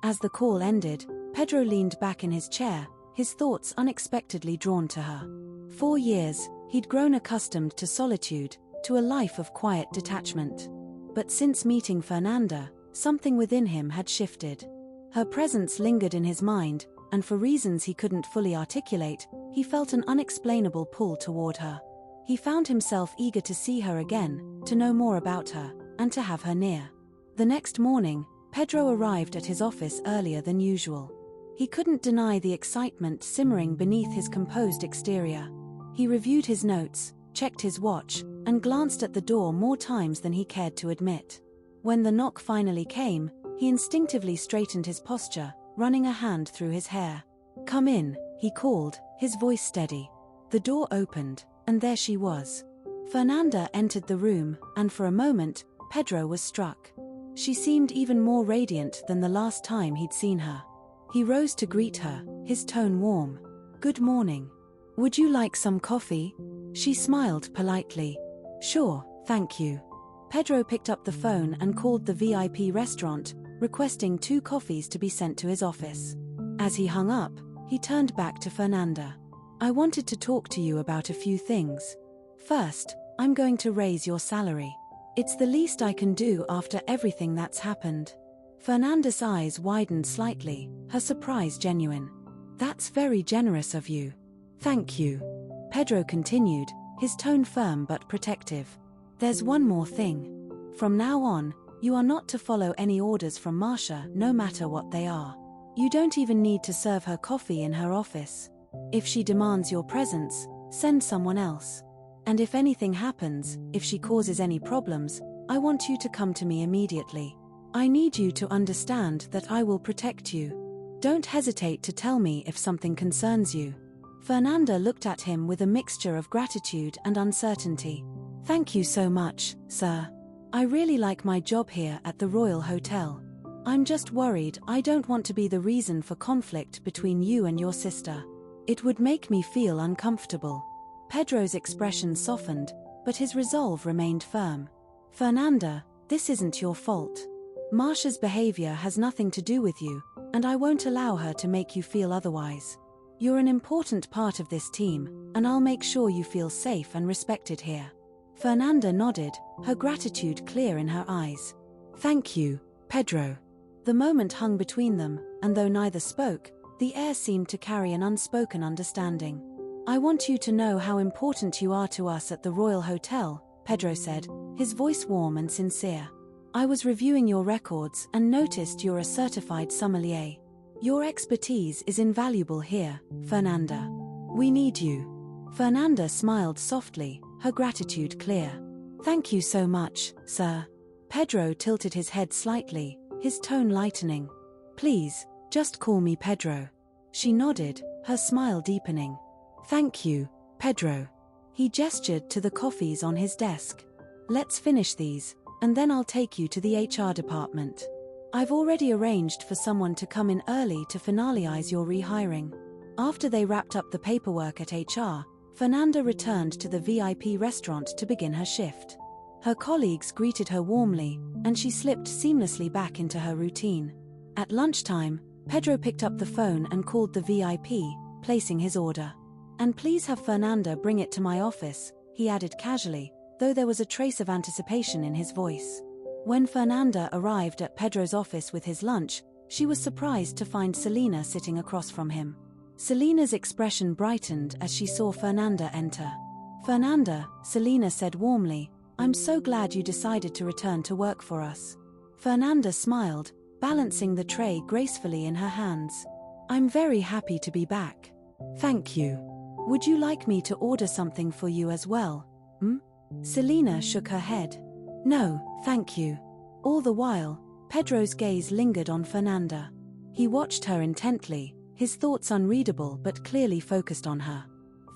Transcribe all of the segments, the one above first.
As the call ended, Pedro leaned back in his chair, his thoughts unexpectedly drawn to her. 4 years, he'd grown accustomed to solitude, to a life of quiet detachment. But since meeting Fernanda, something within him had shifted. Her presence lingered in his mind, and for reasons he couldn't fully articulate, he felt an unexplainable pull toward her. He found himself eager to see her again, to know more about her, and to have her near. The next morning, Pedro arrived at his office earlier than usual. He couldn't deny the excitement simmering beneath his composed exterior. He reviewed his notes, checked his watch, and glanced at the door more times than he cared to admit. When the knock finally came, he instinctively straightened his posture, running a hand through his hair. "Come in," he called, his voice steady. The door opened, and there she was. Fernanda entered the room, and for a moment, Pedro was struck. She seemed even more radiant than the last time he'd seen her. He rose to greet her, his tone warm. "Good morning. Would you like some coffee?" She smiled politely. "Sure, thank you." Pedro picked up the phone and called the VIP restaurant, requesting 2 coffees to be sent to his office. As he hung up, he turned back to Fernanda. "I wanted to talk to you about a few things. First, I'm going to raise your salary. It's the least I can do after everything that's happened." Fernanda's eyes widened slightly, her surprise genuine. "That's very generous of you." "Thank you." Pedro continued, his tone firm but protective. "There's one more thing. From now on, you are not to follow any orders from Marcia, no matter what they are. You don't even need to serve her coffee in her office. If she demands your presence, send someone else. And if anything happens, if she causes any problems, I want you to come to me immediately. I need you to understand that I will protect you. Don't hesitate to tell me if something concerns you." Fernanda looked at him with a mixture of gratitude and uncertainty. "Thank you so much, sir. I really like my job here at the Royal Hotel. I'm just worried I don't want to be the reason for conflict between you and your sister. It would make me feel uncomfortable." Pedro's expression softened, but his resolve remained firm. "Fernanda, this isn't your fault. Marcia's behavior has nothing to do with you, and I won't allow her to make you feel otherwise. You're an important part of this team, and I'll make sure you feel safe and respected here." Fernanda nodded, her gratitude clear in her eyes. "Thank you, Pedro." The moment hung between them, and though neither spoke, the air seemed to carry an unspoken understanding. "I want you to know how important you are to us at the Royal Hotel," Pedro said, his voice warm and sincere. "I was reviewing your records and noticed you're a certified sommelier. Your expertise is invaluable here, Fernanda. We need you." Fernanda smiled softly, her gratitude clear. "Thank you so much, sir." Pedro tilted his head slightly, his tone lightening. "Please, just call me Pedro." She nodded, her smile deepening. "Thank you, Pedro." He gestured to the coffees on his desk. "Let's finish these, and then I'll take you to the HR department. I've already arranged for someone to come in early to finalize your rehiring." After they wrapped up the paperwork at HR, Fernanda returned to the VIP restaurant to begin her shift. Her colleagues greeted her warmly, and she slipped seamlessly back into her routine. At lunchtime, Pedro picked up the phone and called the VIP, placing his order. "And please have Fernanda bring it to my office," he added casually, though there was a trace of anticipation in his voice. When Fernanda arrived at Pedro's office with his lunch, she was surprised to find Selena sitting across from him. Selena's expression brightened as she saw Fernanda enter. "Fernanda," Selena said warmly, "I'm so glad you decided to return to work for us." Fernanda smiled, balancing the tray gracefully in her hands. "I'm very happy to be back." "Thank you. Would you like me to order something for you as well?" Selena shook her head. "No, thank you." All the while, Pedro's gaze lingered on Fernanda. He watched her intently, his thoughts unreadable but clearly focused on her.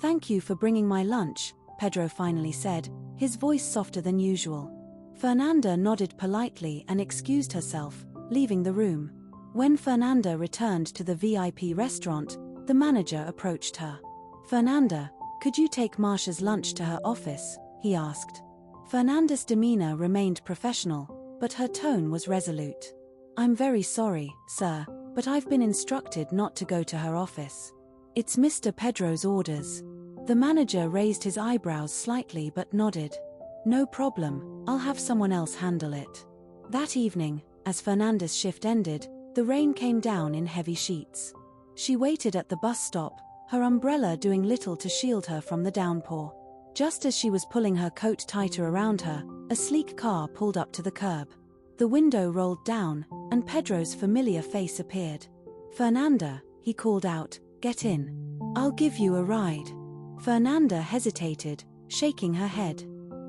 "Thank you for bringing my lunch," Pedro finally said, his voice softer than usual. Fernanda nodded politely and excused herself, leaving the room. When Fernanda returned to the VIP restaurant, the manager approached her. "Fernanda, could you take Marcia's lunch to her office?" he asked. Fernanda's demeanor remained professional, but her tone was resolute. I'm very sorry, sir, but I've been instructed not to go to her office. It's Mr. Pedro's orders. The manager raised his eyebrows slightly but nodded. No problem, I'll have someone else handle it. That evening, as Fernanda's shift ended, the rain came down in heavy sheets. She waited at the bus stop, her umbrella doing little to shield her from the downpour. Just as she was pulling her coat tighter around her, a sleek car pulled up to the curb. The window rolled down, and Pedro's familiar face appeared. "Fernanda," he called out, "get in. I'll give you a ride." Fernanda hesitated, shaking her head.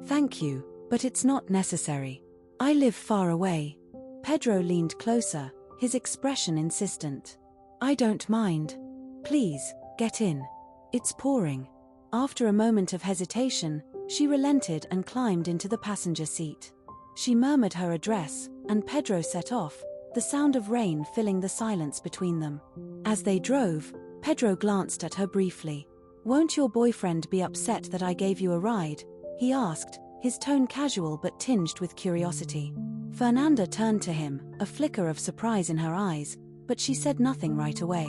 "Thank you, but it's not necessary. I live far away." Pedro leaned closer, his expression insistent. "I don't mind. Please, get in. It's pouring." After a moment of hesitation, she relented and climbed into the passenger seat. She murmured her address, and Pedro set off, the sound of rain filling the silence between them. As they drove, Pedro glanced at her briefly. "Won't your boyfriend be upset that I gave you a ride?" he asked, his tone casual but tinged with curiosity. Fernanda turned to him, a flicker of surprise in her eyes, but she said nothing right away.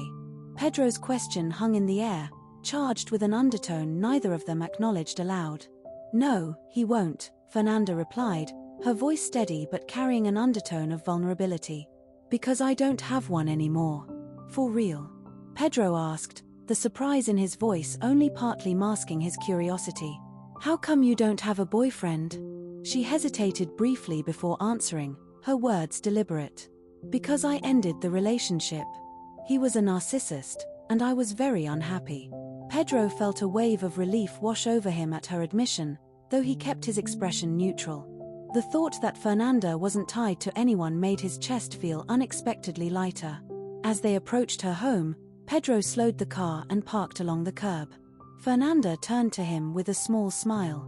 Pedro's question hung in the air, charged with an undertone neither of them acknowledged aloud. "No, he won't," Fernanda replied, her voice steady but carrying an undertone of vulnerability. "Because I don't have one anymore." "For real?" Pedro asked, the surprise in his voice only partly masking his curiosity. "How come you don't have a boyfriend?" She hesitated briefly before answering, her words deliberate. "Because I ended the relationship. He was a narcissist, and I was very unhappy." Pedro felt a wave of relief wash over him at her admission, though he kept his expression neutral. The thought that Fernanda wasn't tied to anyone made his chest feel unexpectedly lighter. As they approached her home, Pedro slowed the car and parked along the curb. Fernanda turned to him with a small smile.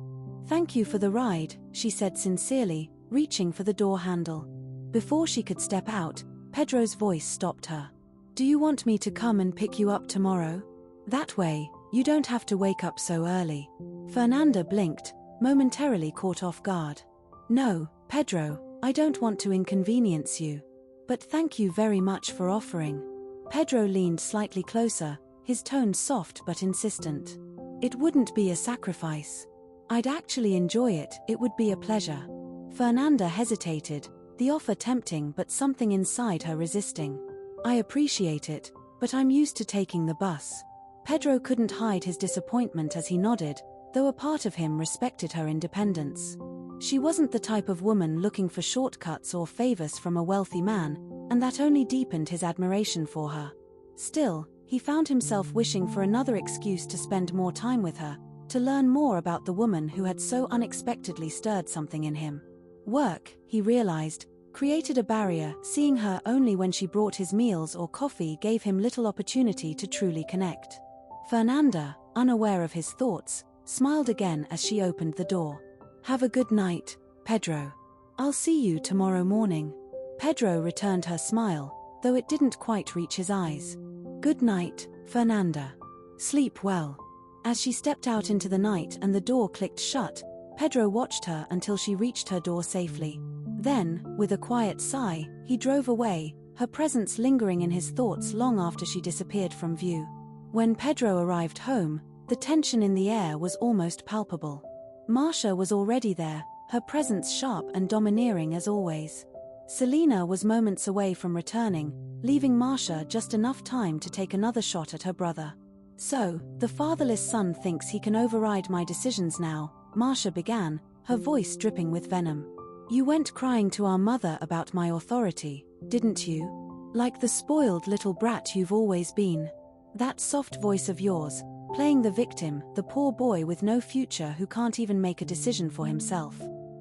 "Thank you for the ride," she said sincerely, reaching for the door handle. Before she could step out, Pedro's voice stopped her. "Do you want me to come and pick you up tomorrow? That way, you don't have to wake up so early." Fernanda blinked, momentarily caught off guard. "No, Pedro, I don't want to inconvenience you. But thank you very much for offering." Pedro leaned slightly closer, his tone soft but insistent. "It wouldn't be a sacrifice. I'd actually enjoy it, it would be a pleasure." Fernanda hesitated, the offer tempting but something inside her resisting. "I appreciate it, but I'm used to taking the bus." Pedro couldn't hide his disappointment as he nodded, though a part of him respected her independence. She wasn't the type of woman looking for shortcuts or favors from a wealthy man, and that only deepened his admiration for her. Still, he found himself wishing for another excuse to spend more time with her, to learn more about the woman who had so unexpectedly stirred something in him. Work, he realized, created a barrier. Seeing her only when she brought his meals or coffee gave him little opportunity to truly connect. Fernanda, unaware of his thoughts, smiled again as she opened the door. "Have a good night, Pedro. I'll see you tomorrow morning." Pedro returned her smile, though it didn't quite reach his eyes. "Good night, Fernanda. Sleep well." As she stepped out into the night and the door clicked shut, Pedro watched her until she reached her door safely. Then, with a quiet sigh, he drove away, her presence lingering in his thoughts long after she disappeared from view. When Pedro arrived home, the tension in the air was almost palpable. Marcia was already there, her presence sharp and domineering as always. Selena was moments away from returning, leaving Marcia just enough time to take another shot at her brother. "So, the fatherless son thinks he can override my decisions now," Marcia began, her voice dripping with venom. "You went crying to our mother about my authority, didn't you? Like the spoiled little brat you've always been. That soft voice of yours, playing the victim, the poor boy with no future who can't even make a decision for himself."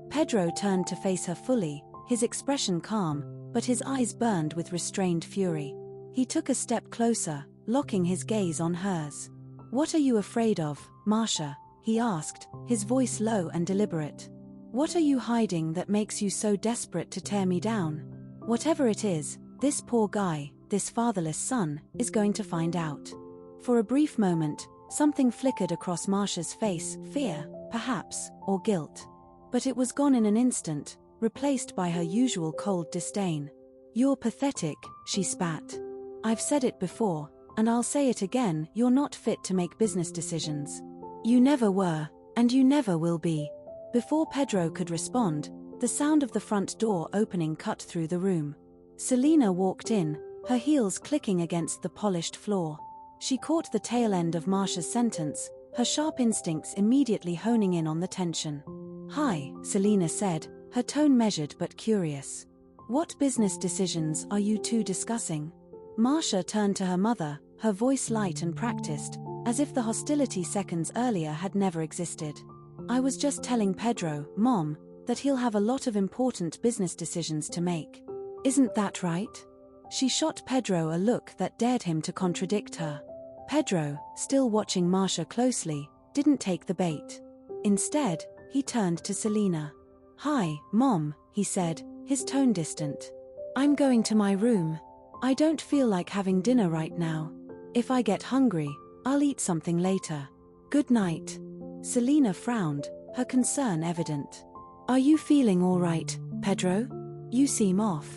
Pedro turned to face her fully, his expression calm, but his eyes burned with restrained fury. He took a step closer, locking his gaze on hers. "What are you afraid of, Marcia?" he asked, his voice low and deliberate. "What are you hiding that makes you so desperate to tear me down? Whatever it is, this poor guy, this fatherless son, is going to find out." For a brief moment, something flickered across Marcia's face, fear, perhaps, or guilt. But it was gone in an instant, replaced by her usual cold disdain. You're pathetic, she spat. I've said it before, and I'll say it again, you're not fit to make business decisions. You never were, and you never will be. Before Pedro could respond, the sound of the front door opening cut through the room. Selena walked in, her heels clicking against the polished floor. She caught the tail end of Marcia's sentence, her sharp instincts immediately honing in on the tension. Hi, Selena said, her tone measured but curious. What business decisions are you two discussing? Marcia turned to her mother, her voice light and practiced, as if the hostility seconds earlier had never existed. I was just telling Pedro, Mom, that he'll have a lot of important business decisions to make. Isn't that right? She shot Pedro a look that dared him to contradict her. Pedro, still watching Marcia closely, didn't take the bait. Instead, he turned to Selena. Hi, Mom, he said, his tone distant. I'm going to my room. I don't feel like having dinner right now. If I get hungry, I'll eat something later. Good night. Selena frowned, her concern evident. Are you feeling all right, Pedro? You seem off.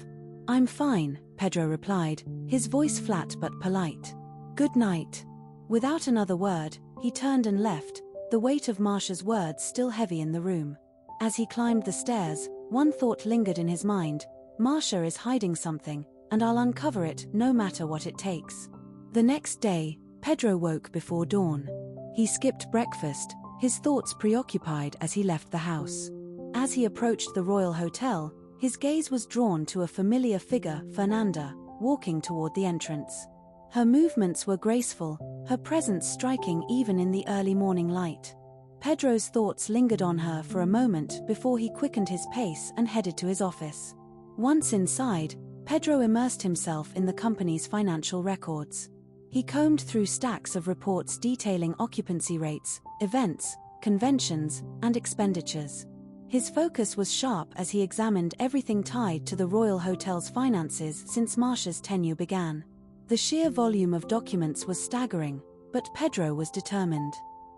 I'm fine, Pedro replied, his voice flat but polite. Good night. Without another word, he turned and left, the weight of Marcia's words still heavy in the room. As he climbed the stairs, one thought lingered in his mind. Marcia is hiding something, and I'll uncover it no matter what it takes. The next day, Pedro woke before dawn. He skipped breakfast, his thoughts preoccupied as he left the house. As he approached the Royal Hotel, his gaze was drawn to a familiar figure, Fernanda, walking toward the entrance. Her movements were graceful, her presence striking even in the early morning light. Pedro's thoughts lingered on her for a moment before he quickened his pace and headed to his office. Once inside, Pedro immersed himself in the company's financial records. He combed through stacks of reports detailing occupancy rates, events, conventions, and expenditures. His focus was sharp as he examined everything tied to the Royal Hotel's finances since Marcia's tenure began. The sheer volume of documents was staggering, but Pedro was determined.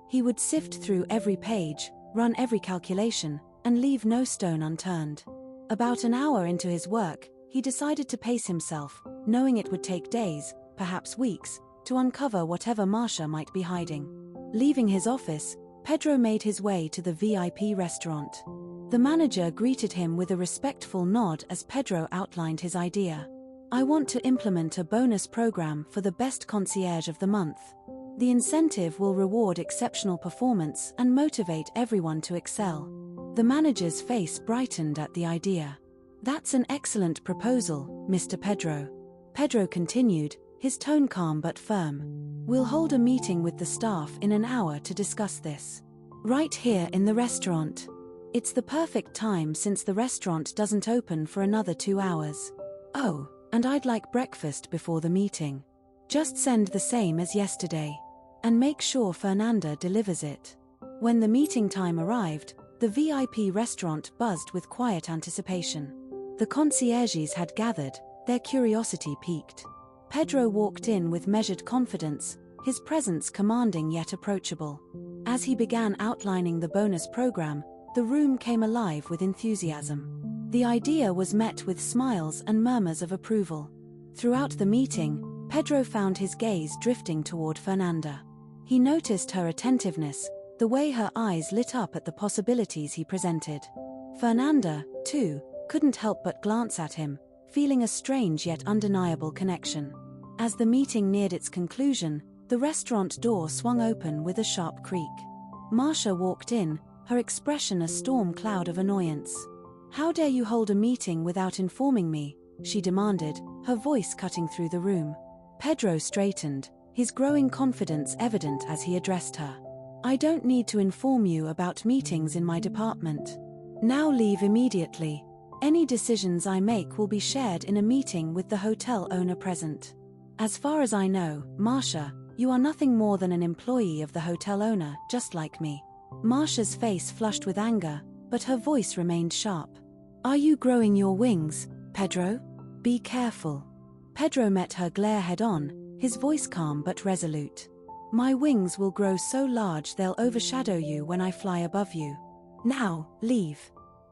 He would sift through every page, run every calculation, and leave no stone unturned. About an hour into his work, he decided to pace himself, knowing it would take days, perhaps weeks, to uncover whatever Marcia might be hiding. Leaving his office, Pedro made his way to the VIP restaurant. The manager greeted him with a respectful nod as Pedro outlined his idea. I want to implement a bonus program for the best concierge of the month. The incentive will reward exceptional performance and motivate everyone to excel. The manager's face brightened at the idea. That's an excellent proposal, Mr. Pedro. Pedro continued, his tone calm but firm. We'll hold a meeting with the staff in an hour to discuss this. Right here in the restaurant. It's the perfect time since the restaurant doesn't open for another 2 hours. Oh, and I'd like breakfast before the meeting. Just send the same as yesterday. And make sure Fernanda delivers it. When the meeting time arrived, the VIP restaurant buzzed with quiet anticipation. The concierges had gathered, their curiosity piqued. Pedro walked in with measured confidence, his presence commanding yet approachable. As he began outlining the bonus program, the room came alive with enthusiasm. The idea was met with smiles and murmurs of approval. Throughout the meeting, Pedro found his gaze drifting toward Fernanda. He noticed her attentiveness, the way her eyes lit up at the possibilities he presented. Fernanda, too, couldn't help but glance at him, feeling a strange yet undeniable connection. As the meeting neared its conclusion, the restaurant door swung open with a sharp creak. Marcia walked in, her expression a storm cloud of annoyance. How dare you hold a meeting without informing me? She demanded, her voice cutting through the room. Pedro straightened, his growing confidence evident as he addressed her. I don't need to inform you about meetings in my department. Now leave immediately. Any decisions I make will be shared in a meeting with the hotel owner present. As far as I know, Marcia, you are nothing more than an employee of the hotel owner, just like me. Marcia's face flushed with anger, but her voice remained sharp. Are you growing your wings, Pedro? Be careful. Pedro met her glare head-on, his voice calm but resolute. My wings will grow so large they'll overshadow you when I fly above you. Now, leave.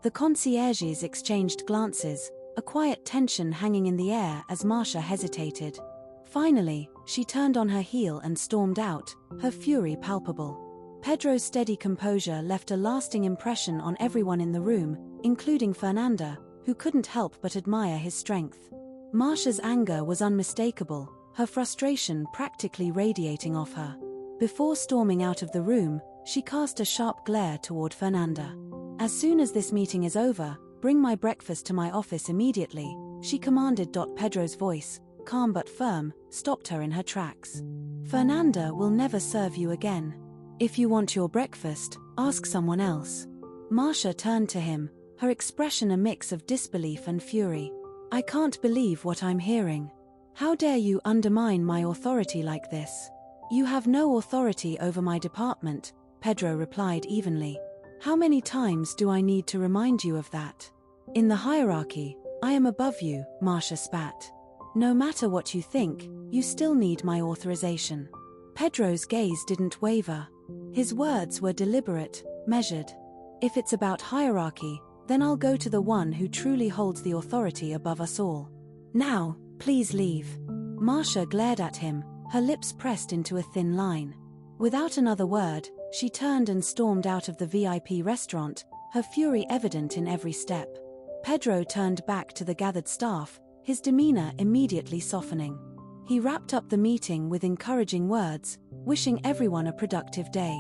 The concierges exchanged glances, a quiet tension hanging in the air as Marcia hesitated. Finally, she turned on her heel and stormed out, her fury palpable. Pedro's steady composure left a lasting impression on everyone in the room, including Fernanda, who couldn't help but admire his strength. Marcia's anger was unmistakable, her frustration practically radiating off her. Before storming out of the room, she cast a sharp glare toward Fernanda. "As soon as this meeting is over, bring my breakfast to my office immediately," she commanded. Pedro's voice, calm but firm, stopped her in her tracks. "Fernanda will never serve you again. If you want your breakfast, ask someone else." Marcia turned to him, her expression a mix of disbelief and fury. "I can't believe what I'm hearing. How dare you undermine my authority like this?" "You have no authority over my department," Pedro replied evenly. "How many times do I need to remind you of that? In the hierarchy, I am above you," Marcia spat. "No matter what you think, you still need my authorization." Pedro's gaze didn't waver. His words were deliberate, measured. "If it's about hierarchy, then I'll go to the one who truly holds the authority above us all. Now, please leave." Marcia glared at him, her lips pressed into a thin line. Without another word, she turned and stormed out of the VIP restaurant, her fury evident in every step. Pedro turned back to the gathered staff, his demeanor immediately softening. He wrapped up the meeting with encouraging words, wishing everyone a productive day.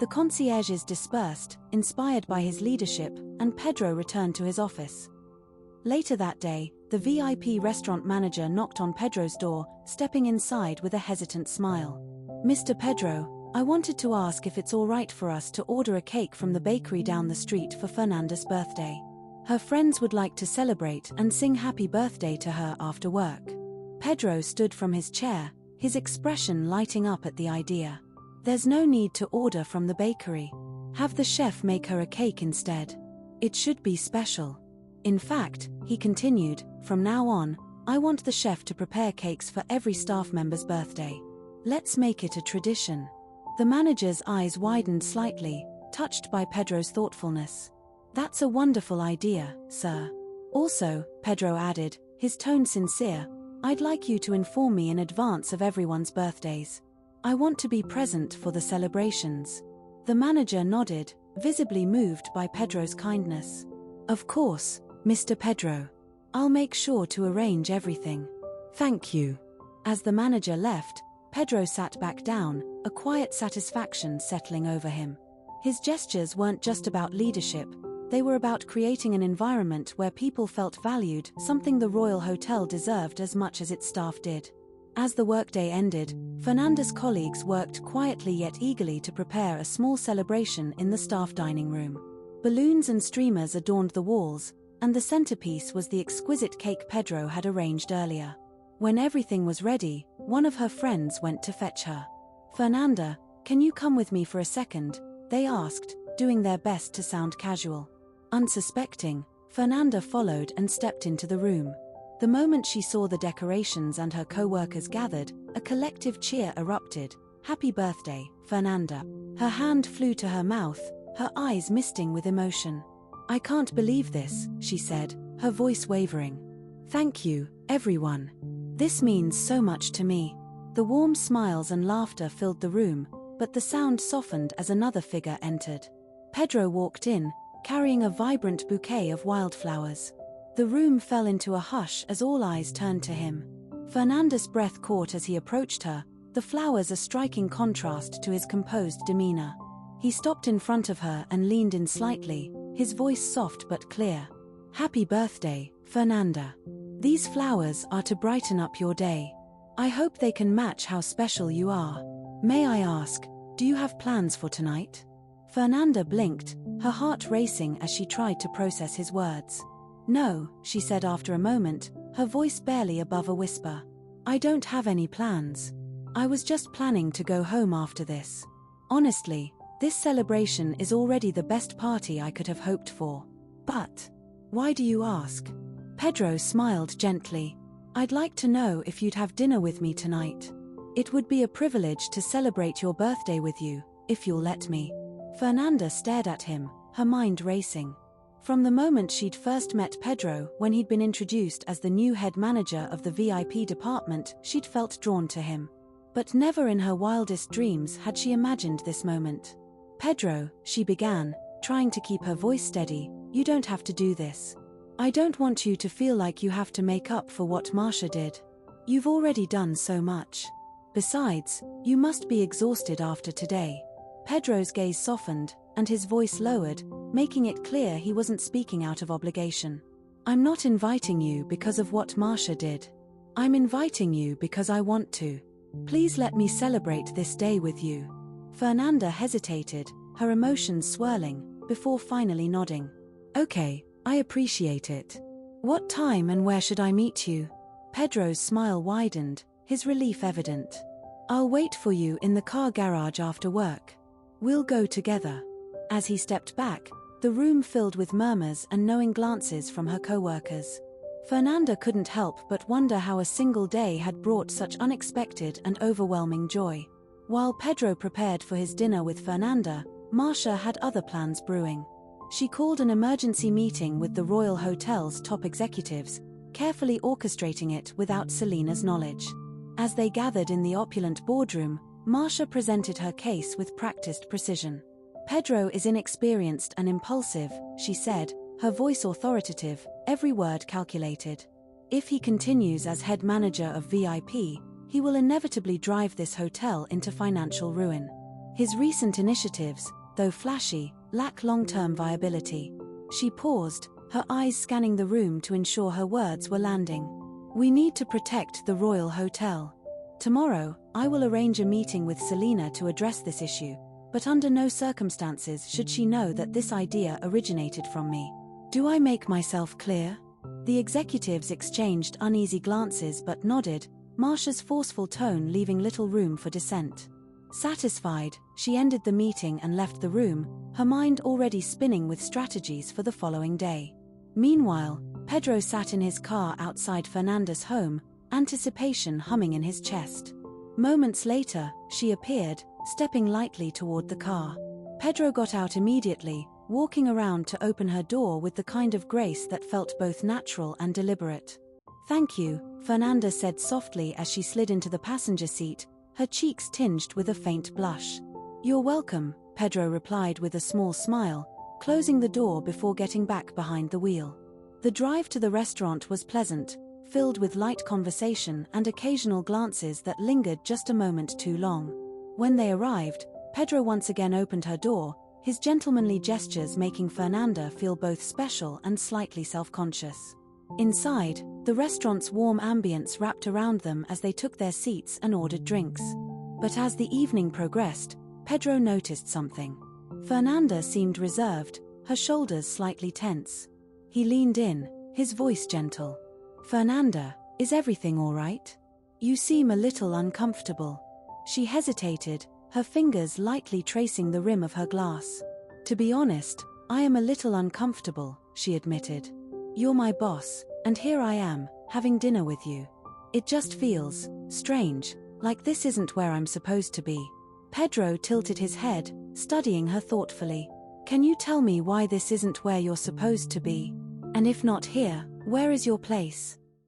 The concierges dispersed, inspired by his leadership, and Pedro returned to his office. Later that day, the VIP restaurant manager knocked on Pedro's door, stepping inside with a hesitant smile. "Mr. Pedro, I wanted to ask if it's all right for us to order a cake from the bakery down the street for Fernanda's birthday. Her friends would like to celebrate and sing happy birthday to her after work." Pedro stood from his chair, his expression lighting up at the idea. "There's no need to order from the bakery. Have the chef make her a cake instead. It should be special. In fact," he continued, "from now on, I want the chef to prepare cakes for every staff member's birthday. Let's make it a tradition." The manager's eyes widened slightly, touched by Pedro's thoughtfulness. "That's a wonderful idea, sir. Also," Pedro added, his tone sincere, "I'd like you to inform me in advance of everyone's birthdays. I want to be present for the celebrations." The manager nodded, visibly moved by Pedro's kindness. "Of course, Mr. Pedro. I'll make sure to arrange everything. Thank you." As the manager left, Pedro sat back down, a quiet satisfaction settling over him. His gestures weren't just about leadership, they were about creating an environment where people felt valued, something the Royal Hotel deserved as much as its staff did. As the workday ended, Fernanda's colleagues worked quietly yet eagerly to prepare a small celebration in the staff dining room. Balloons and streamers adorned the walls, and the centerpiece was the exquisite cake Pedro had arranged earlier. When everything was ready, one of her friends went to fetch her. "Fernanda, can you come with me for a second?" they asked, doing their best to sound casual. Unsuspecting, Fernanda followed and stepped into the room. The moment she saw the decorations and her co-workers gathered, a collective cheer erupted. "Happy birthday, Fernanda." Her hand flew to her mouth, her eyes misting with emotion. "I can't believe this," she said, her voice wavering. "Thank you, everyone. This means so much to me." The warm smiles and laughter filled the room, but the sound softened as another figure entered. Pedro walked in, carrying a vibrant bouquet of wildflowers. The room fell into a hush as all eyes turned to him. Fernanda's breath caught as he approached her, the flowers a striking contrast to his composed demeanor. He stopped in front of her and leaned in slightly, his voice soft but clear. "Happy birthday, Fernanda. These flowers are to brighten up your day. I hope they can match how special you are. May I ask, do you have plans for tonight?" Fernanda blinked, her heart racing as she tried to process his words. "No," she said after a moment, her voice barely above a whisper. "I don't have any plans. I was just planning to go home after this. Honestly, this celebration is already the best party I could have hoped for. But why do you ask?" Pedro smiled gently. "I'd like to know if you'd have dinner with me tonight. It would be a privilege to celebrate your birthday with you, if you'll let me." Fernanda stared at him, her mind racing. From the moment she'd first met Pedro, when he'd been introduced as the new head manager of the VIP department, she'd felt drawn to him. But never in her wildest dreams had she imagined this moment. "Pedro," she began, trying to keep her voice steady, "you don't have to do this. I don't want you to feel like you have to make up for what Marcia did. You've already done so much. Besides, you must be exhausted after today." Pedro's gaze softened, and his voice lowered, making it clear he wasn't speaking out of obligation. "I'm not inviting you because of what Marcia did. I'm inviting you because I want to. Please let me celebrate this day with you." Fernanda hesitated, her emotions swirling, before finally nodding. "Okay, I appreciate it. What time and where should I meet you?" Pedro's smile widened, his relief evident. "I'll wait for you in the car garage after work. We'll go together." As he stepped back, the room filled with murmurs and knowing glances from her co-workers. Fernanda couldn't help but wonder how a single day had brought such unexpected and overwhelming joy. While Pedro prepared for his dinner with Fernanda, Marcia had other plans brewing. She called an emergency meeting with the Royal Hotel's top executives, carefully orchestrating it without Selina's knowledge. As they gathered in the opulent boardroom, Marcia presented her case with practiced precision. "Pedro is inexperienced and impulsive," she said, her voice authoritative, every word calculated. "If he continues as head manager of VIP, he will inevitably drive this hotel into financial ruin. His recent initiatives, though flashy, lack long-term viability." She paused, her eyes scanning the room to ensure her words were landing. "We need to protect the Royal Hotel. Tomorrow, I will arrange a meeting with Selina to address this issue, but under no circumstances should she know that this idea originated from me. Do I make myself clear?" The executives exchanged uneasy glances but nodded, Marcia's forceful tone leaving little room for dissent. Satisfied, she ended the meeting and left the room, her mind already spinning with strategies for the following day. Meanwhile, Pedro sat in his car outside Fernanda's home, anticipation humming in his chest. Moments later, she appeared, stepping lightly toward the car. Pedro got out immediately, walking around to open her door with the kind of grace that felt both natural and deliberate. "Thank you," Fernanda said softly as she slid into the passenger seat, her cheeks tinged with a faint blush. "You're welcome," Pedro replied with a small smile, closing the door before getting back behind the wheel. The drive to the restaurant was pleasant, filled with light conversation and occasional glances that lingered just a moment too long. When they arrived, Pedro once again opened her door, his gentlemanly gestures making Fernanda feel both special and slightly self-conscious. Inside, the restaurant's warm ambience wrapped around them as they took their seats and ordered drinks. But as the evening progressed, Pedro noticed something. Fernanda seemed reserved, her shoulders slightly tense. He leaned in, his voice gentle. "Fernanda, is everything all right? You seem a little uncomfortable." She hesitated, her fingers lightly tracing the rim of her glass. "To be honest, I am a little uncomfortable," she admitted. "You're my boss, and here I am, having dinner with you. It just feels strange, like this isn't where I'm supposed to be." Pedro tilted his head, studying her thoughtfully. "Can you tell me why this isn't where you're supposed to be? And if not here, where is your place?"